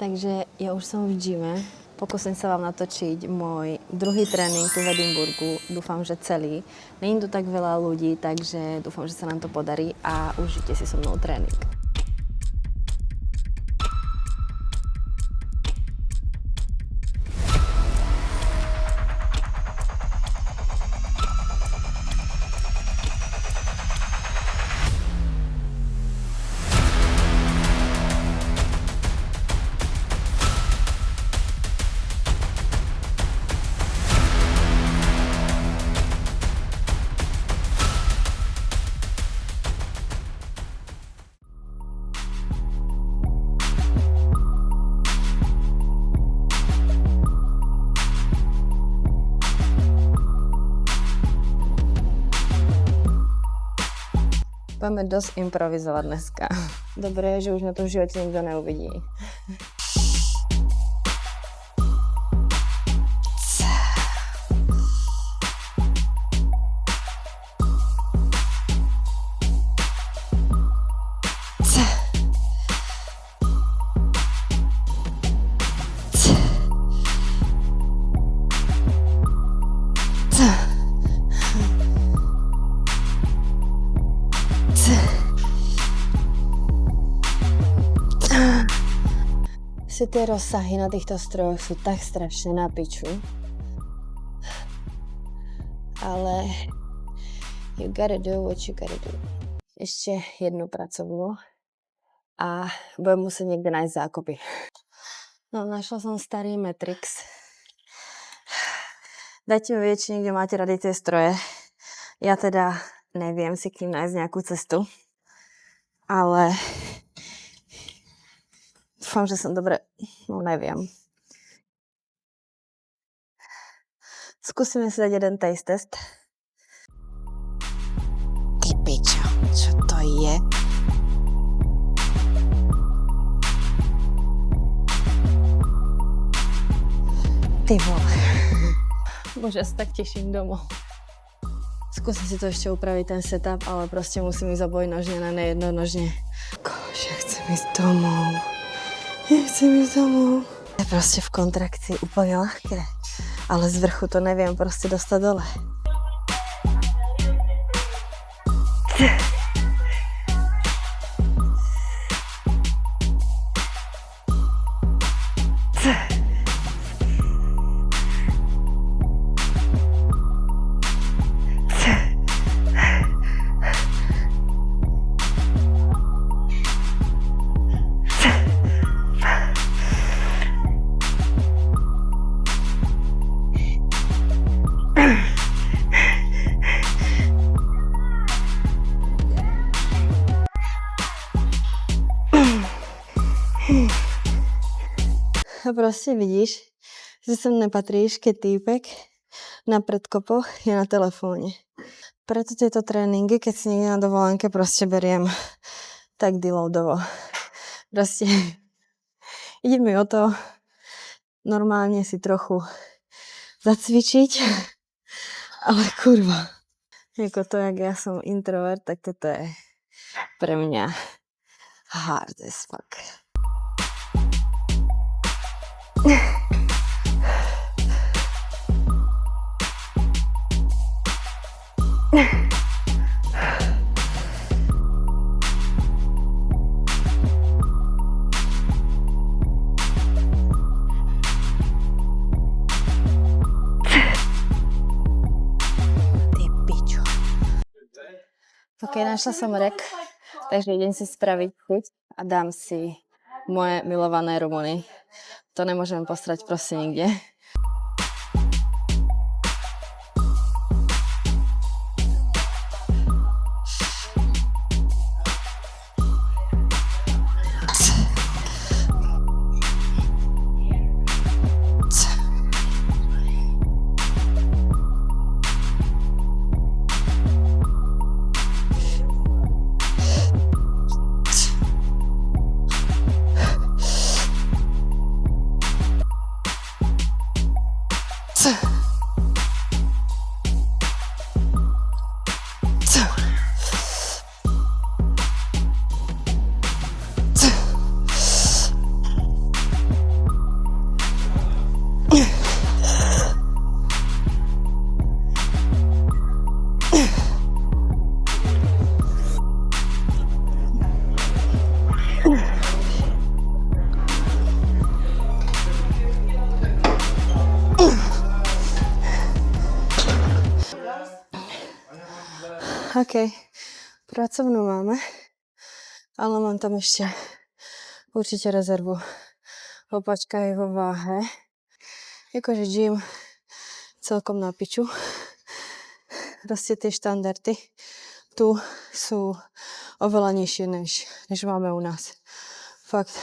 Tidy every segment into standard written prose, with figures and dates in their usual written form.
Takže ja už som v gyme. Pokúsim sa vám natočiť môj druhý tréning tu v Edinburgu. Dúfam, že celý. Není tu tak veľa ľudí, takže dúfam, že sa nám to podarí a užite si so mnou tréning. Budeme dosť improvizovať dneska. Dobre je, že už na tom živote nikto neuvidí. Tie rozsahy na týchto strojoch sú tak strašne na piču. Ale you gotta do what you gotta do. Ešte jednu pracovnú a budem musieť niekde nájsť zákopy. No, našla som starý Matrix. Dajte mi vedieť, či niekde máte rady tie stroje. Ja teda neviem si k ním nájsť nejakú cestu. Ale dúfam, že som dobre, no neviem. Skúsime si dať jeden taste test. Ty pičo, čo to je? Ty vole. Bože, ja sa tak teším domov. Skúsim si to ešte upraviť ten setup, ale proste musím ísť obojnožne, ne jednonožne. Bože, chcem ísť domov. Nechcem ísť domov. Je proste v kontrakcii úplne ľahké, ale z vrchu to neviem proste dostať dole. A proste vidíš, že sem nepatríš, keď týpek na predkopoch je na telefóne. Preto tieto tréningy, keď si niekde na dovolenke, proste beriem tak deloadovo. Proste ide mi o to normálne si trochu zacvičiť, ale kurva. Ako to, jak ja som introvert, tak toto je pre mňa hard as fuck. Ok, našla som rek, takže idem si spraviť chuť a dám si moje milované rumuny. To nemôžem postrať proste nikde. OK, pracovnú máme, ale mám tam ešte určite rezervu. Opačka je vo váhe. Akože gym celkom na piču. Proste tie štandardy tu sú oveľa nižšie, než máme u nás. Fakt,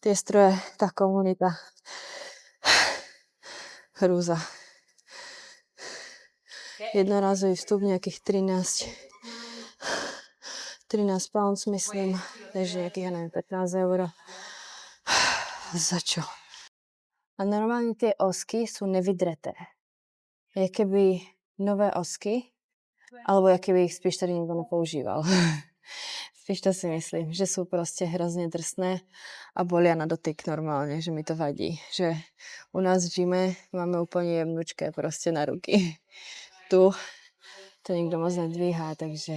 tie stroje, tá komunita. Hrúza. Jednorázový vstup nejakých 13 pounds, myslím. Takže nejakých, 15 eur. Za čo? A normálne tie osky sú nevydreté. Je keby nové osky, alebo je keby ich spíš tady nikto nepoužíval. Spíš to si myslím, že sú proste hrozne drsné a bolia na dotyk normálne, že mi to vadí. Že u nás v gyme máme úplne jemnučké proste na ruky. Tu to nikto moc nedvíhá, takže...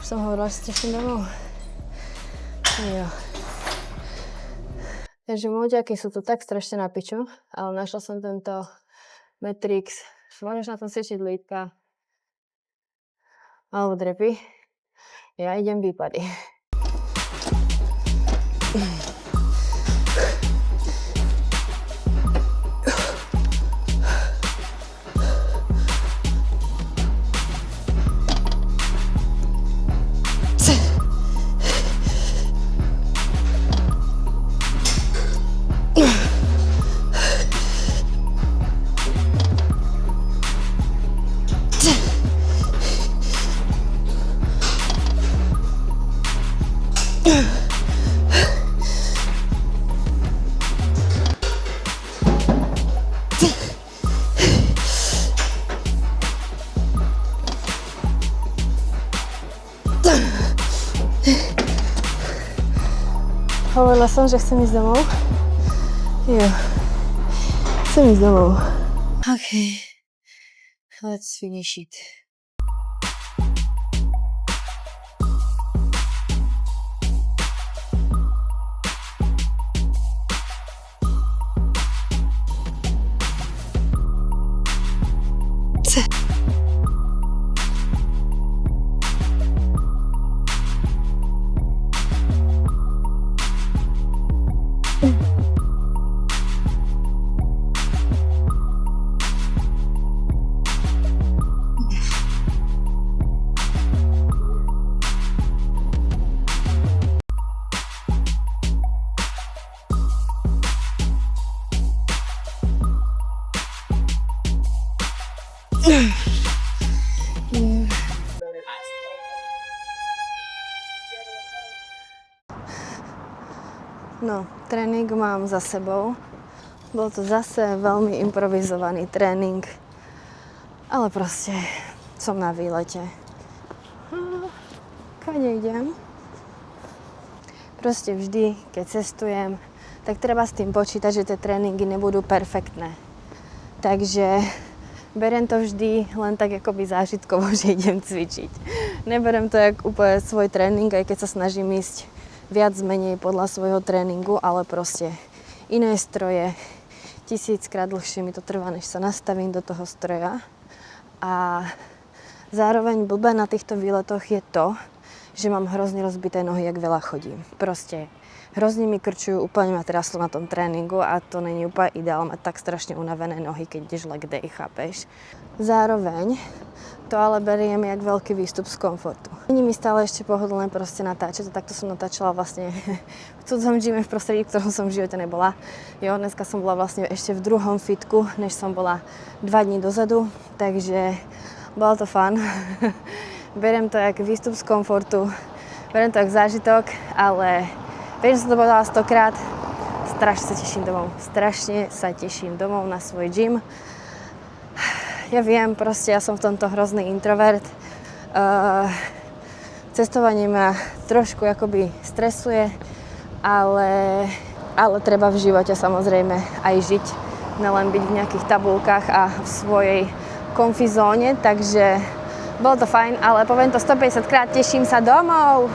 Už som hovorila, že teším domov. Jo. Takže môďaky sú tu tak strašne na piču, ale našla som tento Matrix. Môžeš na tom cvičiť lítka alebo drepy. Ja idem výpady. Hovorila som, že chcem ísť domov. Jo. Chcem ísť domov. OK. Let's finish it. No, tréning mám za sebou. Bol to zase veľmi improvizovaný tréning. Ale proste som na výlete. Kade idem? Proste vždy, keď cestujem, tak treba s tým počítať, že tie tréningy nebudú perfektné. Takže beriem to vždy len tak akoby zážitkovo, že idem cvičiť. Neberiem to jak úplne svoj tréning, aj keď sa snažím ísť viac menej podľa svojho tréningu, ale proste iné stroje, 1000-krát dlhšie mi to trvá, než sa nastavím do toho stroja. A zároveň blbé na týchto výletoch je to, že mám hrozne rozbité nohy, jak veľa chodím. Proste hrozne mi krčujú, úplne ma traslo na tom tréningu a to není úplne ideál mať tak strašne unavené nohy, keď ideš leg day, chápeš? Zároveň to ale beriem jak veľký výstup z komfortu. Není mi stále ešte pohodlné proste natáčať, takto som natáčala vlastne v cudzom gyme v prostredí, v ktorom som v živote nebola. Jo, dneska som bola vlastne ešte v druhom fitku, než som bola 2 dní dozadu, takže bolo to fun. Beriem to jak výstup z komfortu, beriem to jak zážitok, ale viem, že som to povedala 100-krát, strašne sa teším domov na svoj gym. Ja viem, proste ja som v tomto hrozný introvert. Cestovanie ma trošku akoby stresuje, ale treba v živote samozrejme aj žiť, nelen byť v nejakých tabulkách a v svojej comfy zóne, takže Bolo to fajn, ale poviem to 150 krát, teším sa domov.